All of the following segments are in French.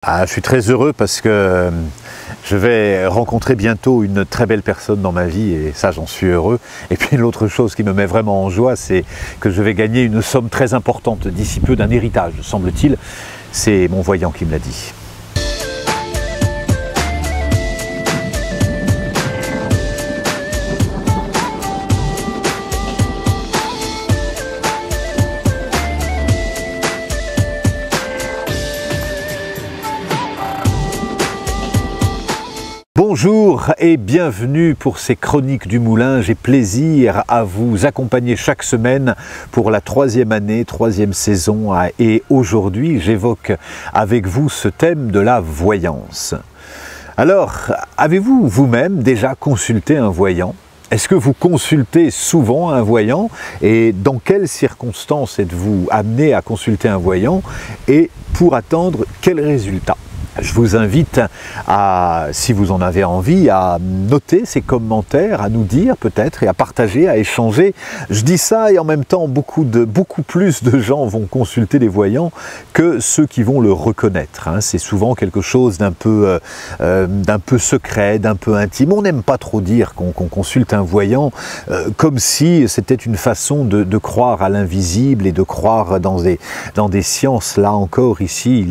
Je suis très heureux parce que je vais rencontrer bientôt une très belle personne dans ma vie et ça j'en suis heureux. Et puis l'autre chose qui me met vraiment en joie, c'est que je vais gagner une somme très importante d'ici peu d'un héritage, semble-t-il. C'est mon voyant qui me l'a dit. Bonjour et bienvenue pour ces Chroniques du Moulin. J'ai plaisir à vous accompagner chaque semaine pour la troisième année, troisième saison. Et aujourd'hui, j'évoque avec vous ce thème de la voyance. Alors, avez-vous vous-même déjà consulté un voyant ? Est-ce que vous consultez souvent un voyant? Et dans quelles circonstances êtes-vous amené à consulter un voyant? Et pour attendre quels résultats? Je vous invite à, si vous en avez envie, à noter ces commentaires, à nous dire peut-être et à partager, à échanger. Je dis ça et en même temps beaucoup plus de gens vont consulter les voyants que ceux qui vont le reconnaître. C'est souvent quelque chose d'un peu secret, d'un peu intime. On n'aime pas trop dire qu'on consulte un voyant comme si c'était une façon de croire à l'invisible et de croire dans des sciences. Là encore, ici,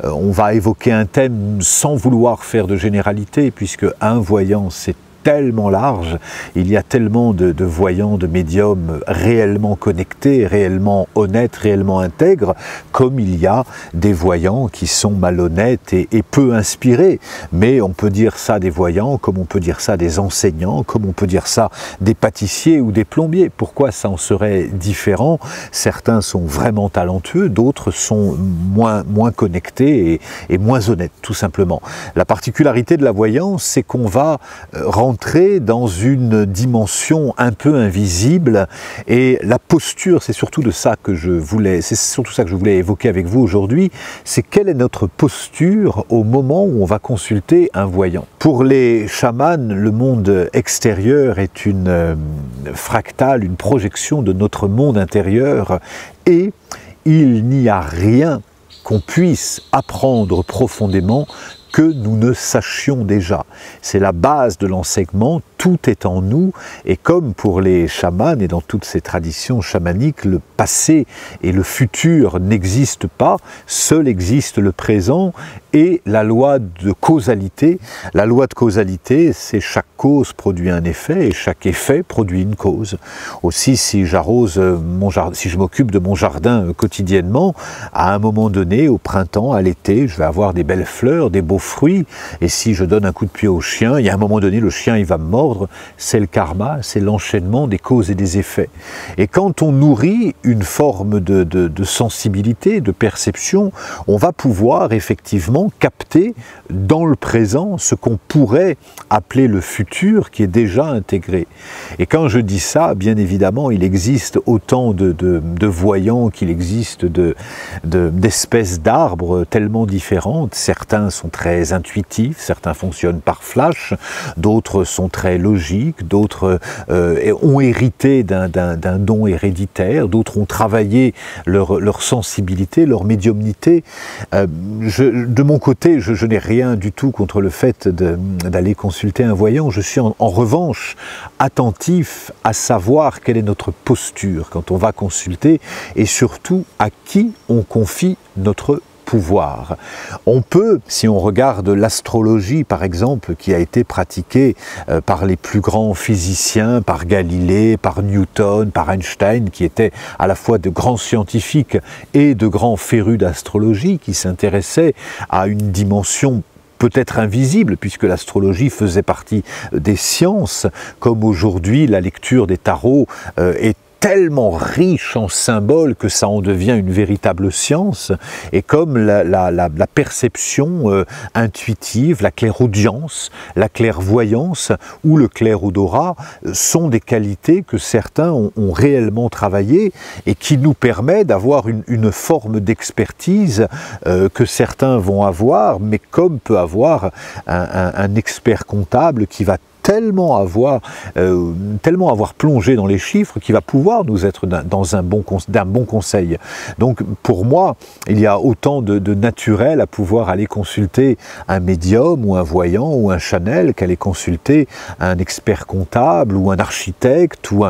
on va évoquer un thème sans vouloir faire de généralité, puisque un voyant, c'est tellement large, il y a tellement de voyants, de médiums réellement connectés, réellement honnêtes, réellement intègres, comme il y a des voyants qui sont malhonnêtes et peu inspirés. Mais on peut dire ça des voyants, comme on peut dire ça des enseignants, comme on peut dire ça des pâtissiers ou des plombiers. Pourquoi ça en serait différent? Certains sont vraiment talentueux, d'autres sont moins connectés et moins honnêtes, tout simplement. La particularité de la voyance, c'est qu'on va rentrer dans une dimension un peu invisible et la posture, c'est surtout ça que je voulais évoquer avec vous aujourd'hui, c'est quelle est notre posture au moment où on va consulter un voyant. Pour les chamans, le monde extérieur est une fractale, une projection de notre monde intérieur et il n'y a rien qu'on puisse apprendre profondément que nous ne sachions déjà. C'est la base de l'enseignement, tout est en nous, et comme pour les chamans et dans toutes ces traditions chamaniques, le passé et le futur n'existent pas, seul existe le présent et la loi de causalité. La loi de causalité, c'est chaque cause produit un effet et chaque effet produit une cause. Aussi, si j'arrose si je m'occupe de mon jardin quotidiennement, à un moment donné, au printemps, à l'été, je vais avoir des belles fleurs, des beaux fruits, et si je donne un coup de pied au chien, il y a un moment donné, le chien il va me mordre, c'est le karma, c'est l'enchaînement des causes et des effets. Et quand on nourrit une forme de sensibilité, de perception, on va pouvoir effectivement capter dans le présent ce qu'on pourrait appeler le futur qui est déjà intégré. Et quand je dis ça, bien évidemment, il existe autant de voyants qu'il existe d'espèces d'arbres tellement différentes. Certains sont très intuitifs, certains fonctionnent par flash, d'autres sont très logiques, d'autres ont hérité d'un don héréditaire, d'autres ont travaillé leur sensibilité, leur médiumnité. De mon côté, je n'ai rien du tout contre le fait d'aller consulter un voyant. Je suis en revanche attentif à savoir quelle est notre posture quand on va consulter et surtout à qui on confie notre pouvoir. On peut, si on regarde l'astrologie par exemple, qui a été pratiquée par les plus grands physiciens, par Galilée, par Newton, par Einstein, qui étaient à la fois de grands scientifiques et de grands férus d'astrologie, qui s'intéressaient à une dimension peut-être invisible, puisque l'astrologie faisait partie des sciences, comme aujourd'hui la lecture des tarots est tellement riche en symboles que ça en devient une véritable science, et comme la perception intuitive, la clairaudience, la clairvoyance ou le clairodorat sont des qualités que certains ont réellement travaillées et qui nous permet d'avoir une forme d'expertise que certains vont avoir, mais comme peut avoir un expert comptable qui va tellement avoir plongé dans les chiffres qu'il va pouvoir nous être d'un bon conseil. Donc pour moi, il y a autant de naturel à pouvoir aller consulter un médium ou un voyant ou un Chanel qu'aller consulter un expert comptable ou un architecte ou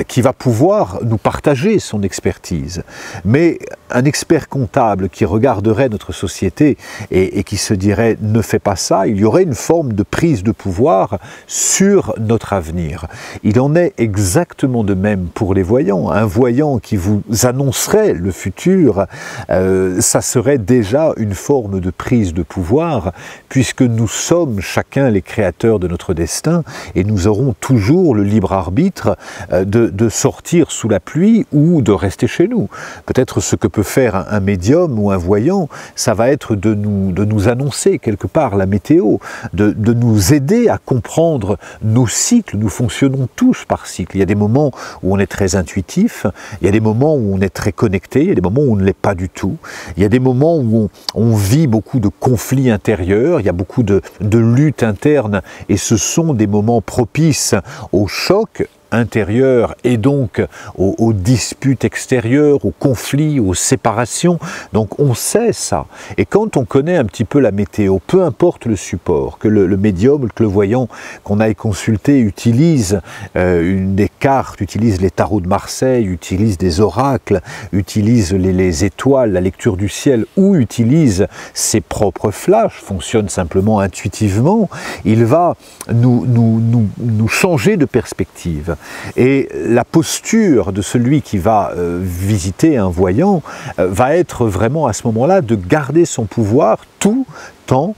qui va pouvoir nous partager son expertise. Mais un expert comptable qui regarderait notre société et qui se dirait « ne fais pas ça », il y aurait une forme de prise de pouvoir sur notre avenir. Il en est exactement de même pour les voyants. Un voyant qui vous annoncerait le futur, ça serait déjà une forme de prise de pouvoir, puisque nous sommes chacun les créateurs de notre destin et nous aurons toujours le libre arbitre de sortir sous la pluie ou de rester chez nous. Peut-être ce que peut faire un médium ou un voyant, ça va être de nous annoncer quelque part la météo, de nous aider à comprendre nos cycles. Nous fonctionnons tous par cycle. Il y a des moments où on est très intuitif, il y a des moments où on est très connecté, il y a des moments où on ne l'est pas du tout, il y a des moments où on vit beaucoup de conflits intérieurs, il y a beaucoup de luttes internes et ce sont des moments propices au choc intérieure et donc aux disputes extérieures, aux conflits, aux séparations. Donc on sait ça. Et quand on connaît un petit peu la météo, peu importe le support, que le médium, que le voyant qu'on aille consulter utilise des cartes, utilise les tarots de Marseille, utilise des oracles, utilise les étoiles, la lecture du ciel, ou utilise ses propres flashs, fonctionne simplement intuitivement, il va nous changer de perspective. Et la posture de celui qui va visiter un voyant va être vraiment à ce moment-là de garder son pouvoir tout en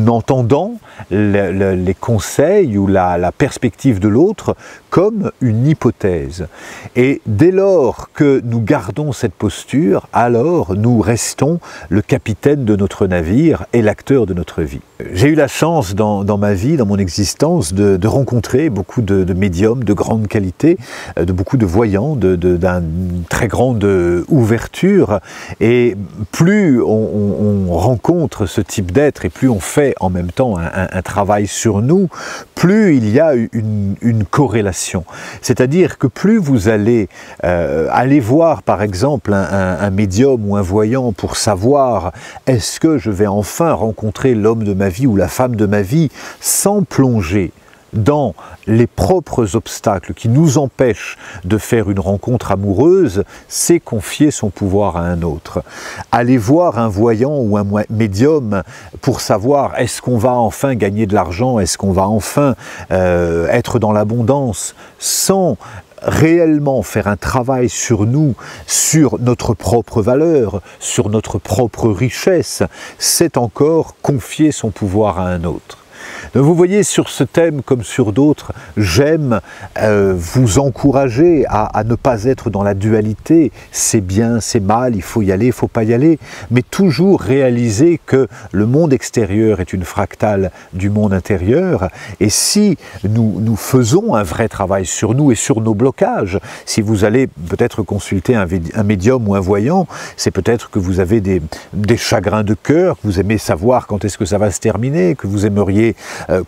entendant les conseils ou la perspective de l'autre comme une hypothèse. Et dès lors que nous gardons cette posture, alors nous restons le capitaine de notre navire et l'acteur de notre vie. J'ai eu la chance dans ma vie, dans mon existence, de rencontrer beaucoup de médiums de grande qualité, de beaucoup de voyants, d'une très grande ouverture. Et plus on rencontre ce type d'être et plus on fait en même temps un travail sur nous, plus il y a une corrélation. C'est-à-dire que plus vous allez aller voir par exemple un médium ou un voyant pour savoir est-ce que je vais enfin rencontrer l'homme de ma vie ou la femme de ma vie sans plonger dans les propres obstacles qui nous empêchent de faire une rencontre amoureuse, c'est confier son pouvoir à un autre. Aller voir un voyant ou un médium pour savoir est-ce qu'on va enfin gagner de l'argent, est-ce qu'on va enfin être dans l'abondance, sans réellement faire un travail sur nous, sur notre propre valeur, sur notre propre richesse, c'est encore confier son pouvoir à un autre. Donc vous voyez, sur ce thème comme sur d'autres, j'aime vous encourager à ne pas être dans la dualité, c'est bien, c'est mal, il faut y aller, il ne faut pas y aller, mais toujours réaliser que le monde extérieur est une fractale du monde intérieur, et si nous faisons un vrai travail sur nous et sur nos blocages, si vous allez peut-être consulter un médium ou un voyant, c'est peut-être que vous avez des chagrins de cœur, que vous aimez savoir quand est-ce que ça va se terminer, que vous aimeriez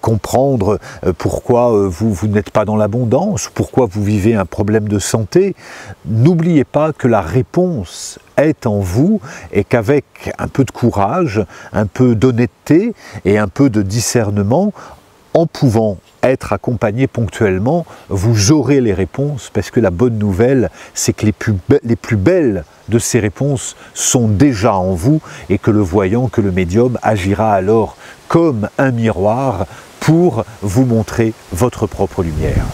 comprendre pourquoi vous n'êtes pas dans l'abondance, pourquoi vous vivez un problème de santé. N'oubliez pas que la réponse est en vous et qu'avec un peu de courage, un peu d'honnêteté et un peu de discernement, en pouvant être accompagné ponctuellement, vous aurez les réponses, parce que la bonne nouvelle, c'est que les plus belles de ces réponses sont déjà en vous et que le voyant, que le médium agira alors comme un miroir pour vous montrer votre propre lumière.